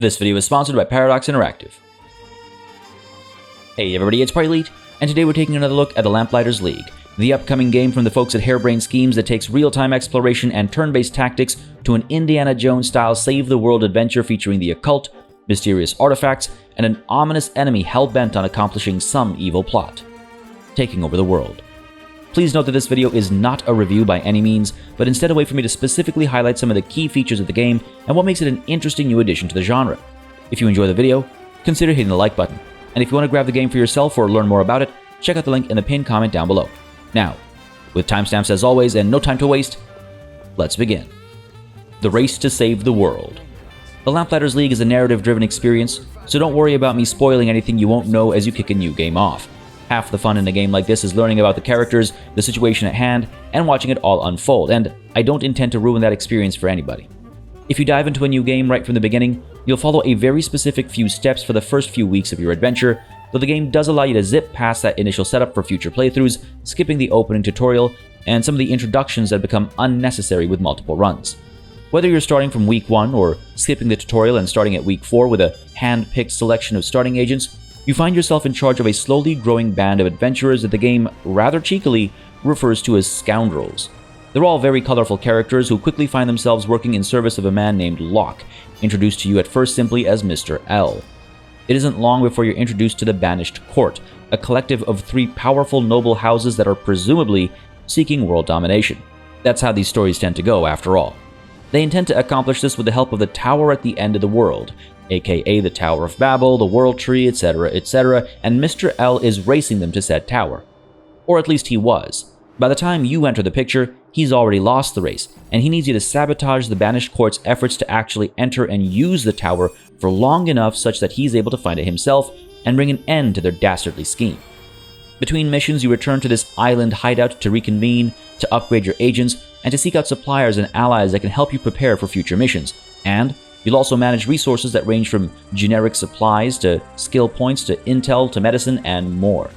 This video is sponsored by Paradox Interactive. Hey everybody, it's PartyElite, and today we're taking another look at the Lamplighters League, the upcoming game from the folks at Harebrained Schemes that takes real-time exploration and turn-based tactics to an Indiana Jones-style save-the-world adventure featuring the occult, mysterious artifacts, and an ominous enemy hell-bent on accomplishing some evil plot, taking over the world. Please note that this video is not a review by any means, but instead a way for me to specifically highlight some of the key features of the game and what makes it an interesting new addition to the genre. If you enjoy the video, consider hitting the like button, and if you want to grab the game for yourself or learn more about it, check out the link in the pinned comment down below. Now, with timestamps as always and no time to waste, let's begin. The race to save the world. The Lamplighters League is a narrative-driven experience, so don't worry about me spoiling anything you won't know as you kick a new game off. Half the fun in a game like this is learning about the characters, the situation at hand, and watching it all unfold, and I don't intend to ruin that experience for anybody. If you dive into a new game right from the beginning, you'll follow a very specific few steps for the first few weeks of your adventure, though the game does allow you to zip past that initial setup for future playthroughs, skipping the opening tutorial and some of the introductions that become unnecessary with multiple runs. Whether you're starting from week 1 or skipping the tutorial and starting at week 4 with a hand-picked selection of starting agents, you find yourself in charge of a slowly growing band of adventurers that the game rather cheekily refers to as scoundrels. They're all very colorful characters who quickly find themselves working in service of a man named Locke, introduced to you at first simply as Mr. L. It isn't long before you're introduced to the Banished Court, a collective of 3 powerful noble houses that are presumably seeking world domination. That's how these stories tend to go, after all. They intend to accomplish this with the help of the Tower at the End of the World, aka the Tower of Babel, the World Tree, etc., etc., and Mr. L is racing them to said tower. Or at least he was. By the time you enter the picture, he's already lost the race, and he needs you to sabotage the Banished Court's efforts to actually enter and use the tower for long enough such that he's able to find it himself and bring an end to their dastardly scheme. Between missions, you return to this island hideout to reconvene, to upgrade your agents, and to seek out suppliers and allies that can help you prepare for future missions, and you'll also manage resources that range from generic supplies to skill points to intel to medicine and more.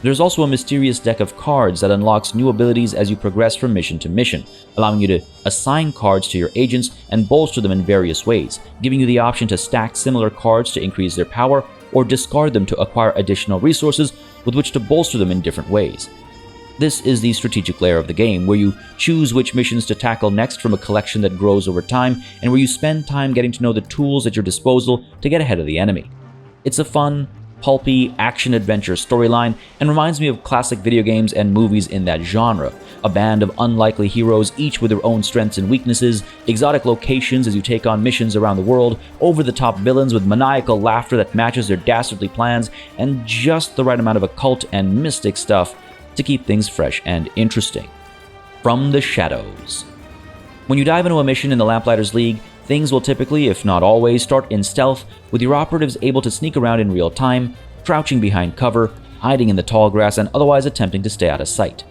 There's also a mysterious deck of cards that unlocks new abilities as you progress from mission to mission, allowing you to assign cards to your agents and bolster them in various ways, giving you the option to stack similar cards to increase their power or discard them to acquire additional resources with which to bolster them in different ways. This is the strategic layer of the game, where you choose which missions to tackle next from a collection that grows over time, and where you spend time getting to know the tools at your disposal to get ahead of the enemy. It's a fun, pulpy, action-adventure storyline, and reminds me of classic video games and movies in that genre. A band of unlikely heroes, each with their own strengths and weaknesses, exotic locations as you take on missions around the world, over-the-top villains with maniacal laughter that matches their dastardly plans, and just the right amount of occult and mystic stuff to keep things fresh and interesting. From the shadows. When you dive into a mission in the Lamplighters League, things will typically, if not always, start in stealth, with your operatives able to sneak around in real time, crouching behind cover, hiding in the tall grass, and otherwise attempting to stay out of sight.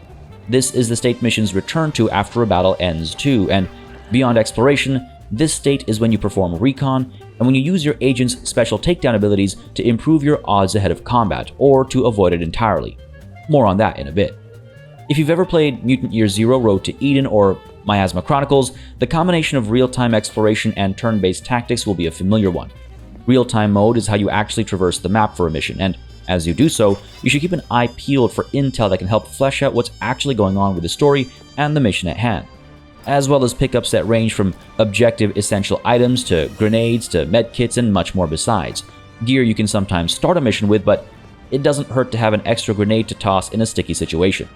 This is the state missions return to after a battle ends too, and beyond exploration, this state is when you perform recon, and when you use your agent's special takedown abilities to improve your odds ahead of combat, or to avoid it entirely. More on that in a bit. If you've ever played Mutant Year Zero Road to Eden or Miasma Chronicles, the combination of real-time exploration and turn-based tactics will be a familiar one. Real-time mode is how you actually traverse the map for a mission, and as you do so, you should keep an eye peeled for intel that can help flesh out what's actually going on with the story and the mission at hand, as well as pickups that range from objective essential items to grenades to medkits and much more besides. Gear you can sometimes start a mission with, but it doesn't hurt to have an extra grenade to toss in a sticky situation.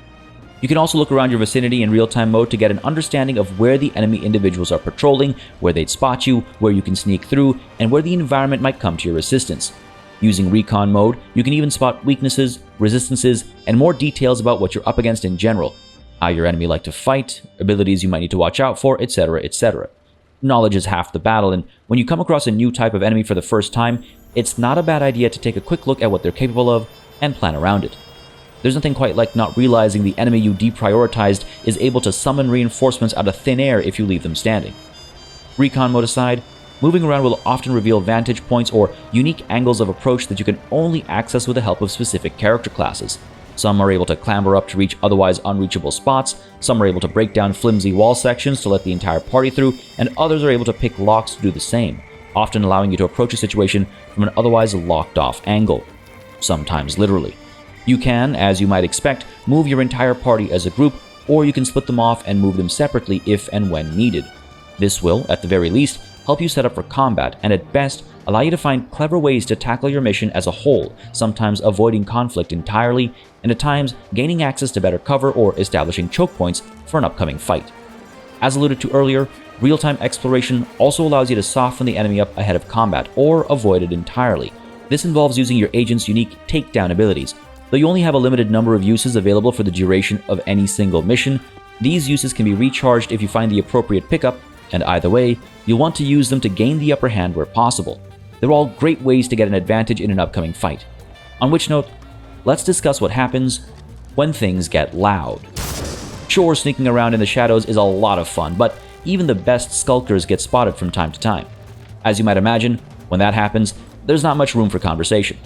You can also look around your vicinity in real-time mode to get an understanding of where the enemy individuals are patrolling, where they'd spot you, where you can sneak through, and where the environment might come to your assistance. Using recon mode, you can even spot weaknesses, resistances, and more details about what you're up against in general, how your enemy like to fight, abilities you might need to watch out for, etc., etc. Knowledge is half the battle, and when you come across a new type of enemy for the first time, it's not a bad idea to take a quick look at what they're capable of and plan around it. There's nothing quite like not realizing the enemy you deprioritized is able to summon reinforcements out of thin air if you leave them standing. Recon mode aside, moving around will often reveal vantage points or unique angles of approach that you can only access with the help of specific character classes. Some are able to clamber up to reach otherwise unreachable spots, some are able to break down flimsy wall sections to let the entire party through, and others are able to pick locks to do the same. often allowing you to approach a situation from an otherwise locked-off angle, sometimes literally. You can, as you might expect, move your entire party as a group, or you can split them off and move them separately if and when needed. This will, at the very least, help you set up for combat, and at best, allow you to find clever ways to tackle your mission as a whole, sometimes avoiding conflict entirely, and at times gaining access to better cover or establishing choke points for an upcoming fight. As alluded to earlier, real-time exploration also allows you to soften the enemy up ahead of combat, or avoid it entirely. This involves using your agent's unique takedown abilities. Though you only have a limited number of uses available for the duration of any single mission, these uses can be recharged if you find the appropriate pickup, and either way, you'll want to use them to gain the upper hand where possible. They're all great ways to get an advantage in an upcoming fight. On which note, let's discuss what happens when things get loud. Sure, sneaking around in the shadows is a lot of fun, but even the best skulkers get spotted from time to time. As you might imagine, when that happens, there's not much room for conversation.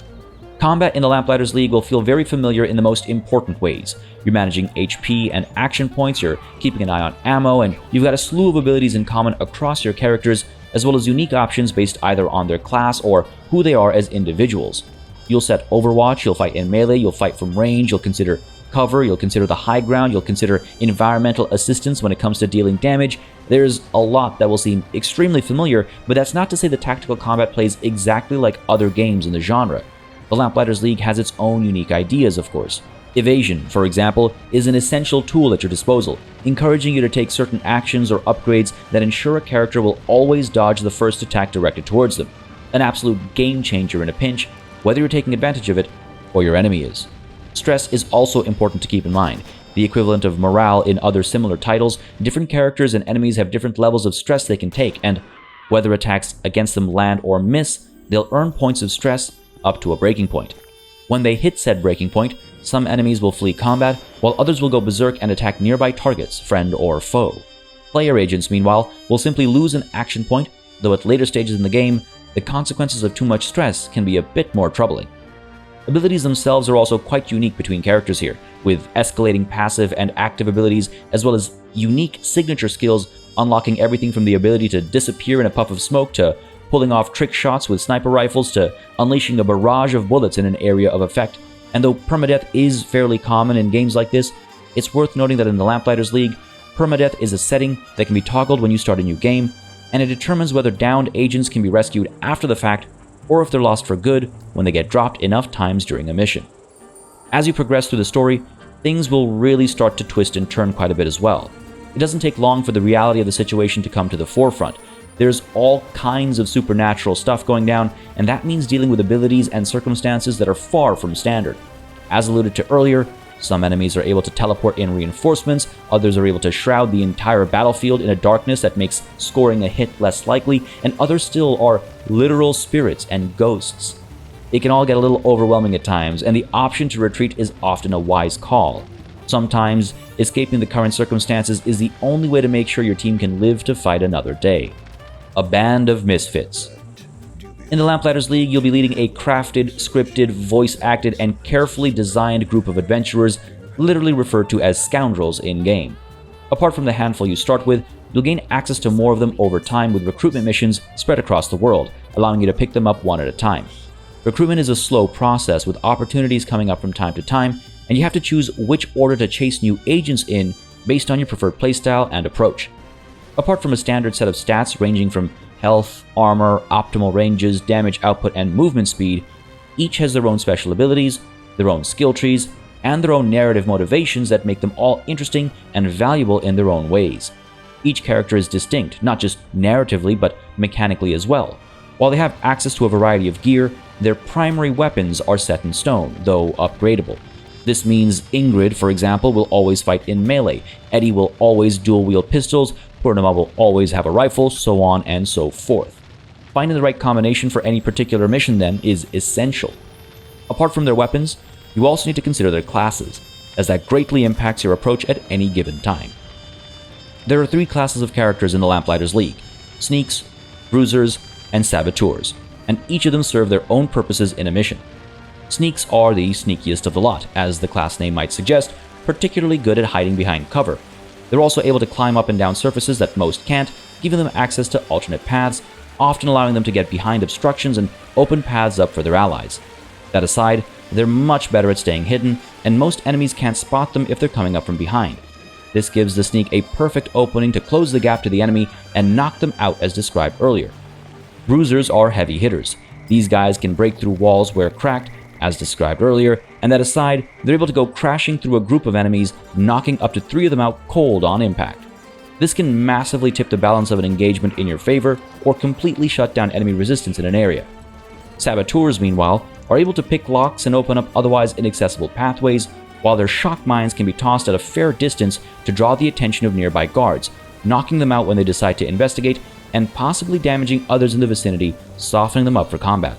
Combat in the Lamplighters League will feel very familiar in the most important ways. You're managing HP and action points, you're keeping an eye on ammo, and you've got a slew of abilities in common across your characters, as well as unique options based either on their class or who they are as individuals. You'll set Overwatch, you'll fight in melee, you'll fight from range, you'll consider cover, you'll consider the high ground, you'll consider environmental assistance when it comes to dealing damage. There's a lot that will seem extremely familiar, but that's not to say that tactical combat plays exactly like other games in the genre. The Lamplighters League has its own unique ideas, of course. Evasion, for example, is an essential tool at your disposal, encouraging you to take certain actions or upgrades that ensure a character will always dodge the first attack directed towards them. An absolute game changer in a pinch, whether you're taking advantage of it or your enemy is. Stress is also important to keep in mind. The equivalent of morale in other similar titles, different characters and enemies have different levels of stress they can take, and whether attacks against them land or miss, they'll earn points of stress up to a breaking point. When they hit said breaking point, some enemies will flee combat, while others will go berserk and attack nearby targets, friend or foe. Player agents, meanwhile, will simply lose an action point, though at later stages in the game, the consequences of too much stress can be a bit more troubling. Abilities themselves are also quite unique between characters here, with escalating passive and active abilities, as well as unique signature skills unlocking everything from the ability to disappear in a puff of smoke to pulling off trick shots with sniper rifles to unleashing a barrage of bullets in an area of effect. And though permadeath is fairly common in games like this, it's worth noting that in the Lamplighters League, permadeath is a setting that can be toggled when you start a new game, and it determines whether downed agents can be rescued after the fact, or if they're lost for good when they get dropped enough times during a mission. As you progress through the story, things will really start to twist and turn quite a bit as well. It doesn't take long for the reality of the situation to come to the forefront. There's all kinds of supernatural stuff going down, and that means dealing with abilities and circumstances that are far from standard. As alluded to earlier, some enemies are able to teleport in reinforcements, others are able to shroud the entire battlefield in a darkness that makes scoring a hit less likely, and others still are literal spirits and ghosts. It can all get a little overwhelming at times, and the option to retreat is often a wise call. Sometimes, escaping the current circumstances is the only way to make sure your team can live to fight another day. A Band of Misfits. In the Lamplighters League, you'll be leading a crafted, scripted, voice-acted, and carefully designed group of adventurers, literally referred to as scoundrels in-game. Apart from the handful you start with, you'll gain access to more of them over time with recruitment missions spread across the world, allowing you to pick them up one at a time. Recruitment is a slow process with opportunities coming up from time to time, and you have to choose which order to chase new agents in based on your preferred playstyle and approach. Apart from a standard set of stats ranging from health, armor, optimal ranges, damage output, and movement speed, each has their own special abilities, their own skill trees, and their own narrative motivations that make them all interesting and valuable in their own ways. Each character is distinct, not just narratively, but mechanically as well. While they have access to a variety of gear, their primary weapons are set in stone, though upgradable. This means Ingrid, for example, will always fight in melee, Eddie will always dual-wield pistols, Purnima will always have a rifle, so on and so forth. Finding the right combination for any particular mission, then, is essential. Apart from their weapons, you also need to consider their classes, as that greatly impacts your approach at any given time. There are 3 classes of characters in the Lamplighters League: Sneaks, Bruisers, and Saboteurs, and each of them serve their own purposes in a mission. Sneaks are the sneakiest of the lot, as the class name might suggest, particularly good at hiding behind cover. They're also able to climb up and down surfaces that most can't, giving them access to alternate paths, often allowing them to get behind obstructions and open paths up for their allies. That aside, they're much better at staying hidden, and most enemies can't spot them if they're coming up from behind. This gives the sneak a perfect opening to close the gap to the enemy and knock them out as described earlier. Bruisers are heavy hitters. These guys can break through walls where cracked, as described earlier, and that aside, they're able to go crashing through a group of enemies, knocking up to 3 of them out cold on impact. This can massively tip the balance of an engagement in your favor, or completely shut down enemy resistance in an area. Saboteurs, meanwhile, are able to pick locks and open up otherwise inaccessible pathways, while their shock mines can be tossed at a fair distance to draw the attention of nearby guards, knocking them out when they decide to investigate, and possibly damaging others in the vicinity, softening them up for combat.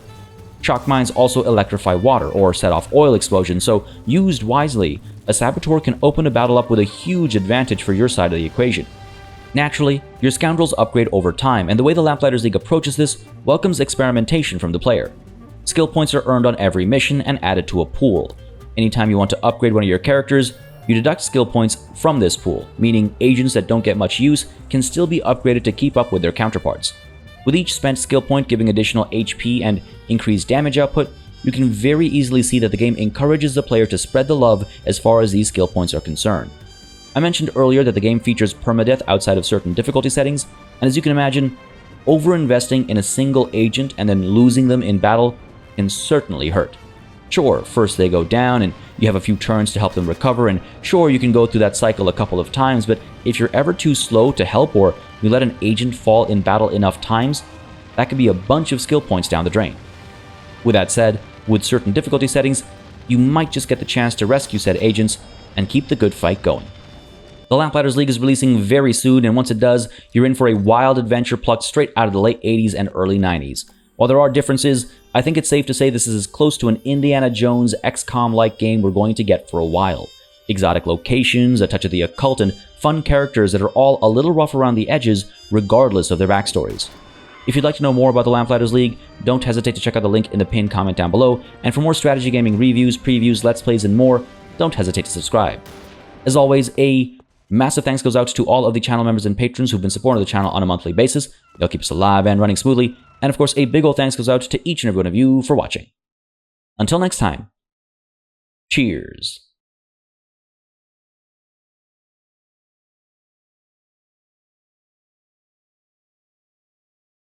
Shock mines also electrify water or set off oil explosions, so used wisely, a saboteur can open a battle up with a huge advantage for your side of the equation. Naturally, your scoundrels upgrade over time, and the way the Lamplighters League approaches this welcomes experimentation from the player. Skill points are earned on every mission and added to a pool. Anytime you want to upgrade one of your characters, you deduct skill points from this pool, meaning agents that don't get much use can still be upgraded to keep up with their counterparts. With each spent skill point giving additional HP and increased damage output, you can very easily see that the game encourages the player to spread the love as far as these skill points are concerned. I mentioned earlier that the game features permadeath outside of certain difficulty settings, and as you can imagine, over-investing in a single agent and then losing them in battle can certainly hurt. Sure, first they go down and you have a few turns to help them recover, and sure, you can go through that cycle a couple of times, but if you're ever too slow to help or you let an agent fall in battle enough times, that could be a bunch of skill points down the drain. With that said, with certain difficulty settings, you might just get the chance to rescue said agents and keep the good fight going. The Lamplighters League is releasing very soon, and once it does, you're in for a wild adventure plucked straight out of the late 80s and early 90s. While there are differences, I think it's safe to say this is as close to an Indiana Jones XCOM-like game we're going to get for a while. Exotic locations, a touch of the occult, and fun characters that are all a little rough around the edges regardless of their backstories. If you'd like to know more about the Lamplighters League, don't hesitate to check out the link in the pinned comment down below, and for more strategy gaming reviews, previews, let's plays, and more, don't hesitate to subscribe. As always, a massive thanks goes out to all of the channel members and patrons who've been supporting the channel on a monthly basis. They'll keep us alive and running smoothly. And of course, a big ol' thanks goes out to each and every one of you for watching. Until next time, cheers.